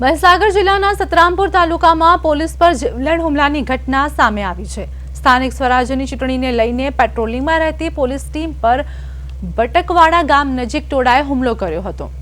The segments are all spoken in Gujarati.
મહીસાગર જિલ્લાના સતરામપુર તાલુકામાં પોલીસ પર જીવલેણ હુમલાની ઘટના સામે આવી છે। સ્થાનિક સ્વરાજ્યની ચૂંટણીને લઈને પેટ્રોલિંગમાં રહેતી પોલીસ ટીમ પર બટકવાડા ગામ નજીક ટોળાએ હુમલો કર્યો હતો।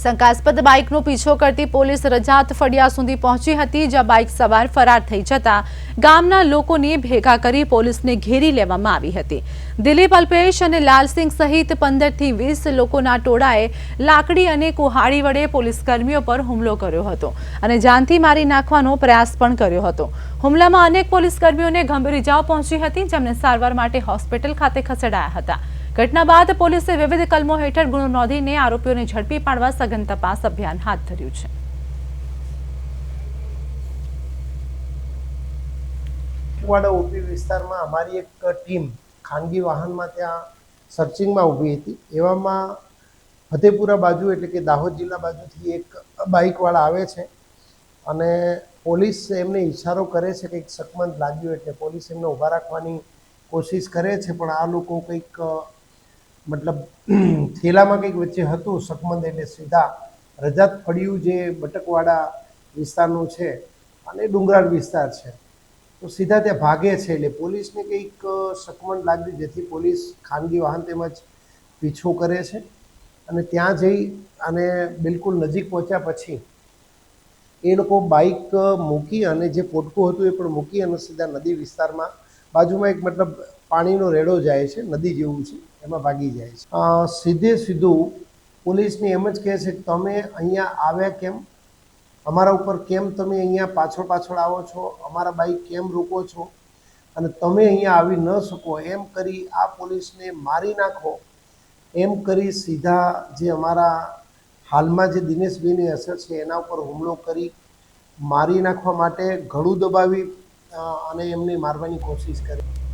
શંકાસ્પદ બાઇકનો પીછો કરતી પોલીસ રજાત ફળિયા સુધી પહોંચી હતી, જ્યાં બાઇક સવાર ફરાર થઈ જતા ગામના લોકોને ભેગા કરી પોલીસને ઘેરી લેવામાં આવી હતી। દિલીપ અલ્પેશ અને લાલસિંહ સહિત 15 થી 20 લોકોના ટોળાએ લાકડી અને કુહાડી વડે પોલીસ કર્મીઓ પર હુમલો કર્યો હતો અને જાનથી મારી નાખવાનો પ્રયાસ પણ કર્યો હતો। હુમલામાં અનેક પોલીસ કર્મીઓને ગંભીર ઇજાઓ પહોંચી હતી, જેમને સારવાર માટે હોસ્પિટલ ખાતે ખસેડાયા હતા। ઘટના બાદ પોલીસે વિવિધ કલમો હેઠળ ગુનો નોંધીને આરોપીઓને ઝડપી પાડવા સઘન તપાસ અભિયાન હાથ ધર્યું છે। વાડા ઓપી વિસ્તારમાં અમારી એક ટીમ ખાનગી વાહનમાં ત્યાં સર્ચિંગમાં ઊભી હતી। એવામાં ફતેપુરા બાજુ એટલે કે દાહોદ જિલ્લા બાજુથી એક બાઇકવાળા આવે છે અને પોલીસ એમને ઈશારો કરે છે કંઈક શકમંદ લાગ્યું એટલે પોલીસ એમને ઊભા રાખવાની કોશિશ કરે છે, પણ આ લોકો કંઈક મતલબ થેલામાં કંઈક વચ્ચે હતું શકમંદ, એટલે સીધા રજાત ફળિયું જે બટકવાડા વિસ્તારનું છે અને ડુંગરાળ વિસ્તાર છે તો સીધા ત્યાં ભાગે છે। એટલે પોલીસને કંઈક શકમંદ લાગ્યું, જેથી પોલીસ ખાનગી વાહન તેમજ પીછો કરે છે અને ત્યાં જઈ અને બિલકુલ નજીક પહોંચ્યા પછી એ લોકો બાઇક મૂકી અને જે પોટકું હતું એ પણ મૂકી અને સીધા નદી વિસ્તારમાં બાજુમાં એક મતલબ પાણીનો રેડો જાય છે, નદી જેવું છે, એમાં ભાગી જાય છે। સીધે સીધું પોલીસને એમ જ કહે છે કે તમે અહીંયા આવ્યા કેમ, અમારા ઉપર કેમ તમે અહીંયા પાછળ આવો છો, અમારા બાઇક કેમ રોકો છો અને તમે અહીંયા આવી ન શકો, એમ કરી આ પોલીસને મારી નાખો એમ કરી સીધા જે અમારા હાલમાં જે દિનેશભાઈની અસર છે એના ઉપર હુમલો કરી મારી નાખવા માટે ગળું દબાવી અને એમને મારવાની કોશિશ કરી।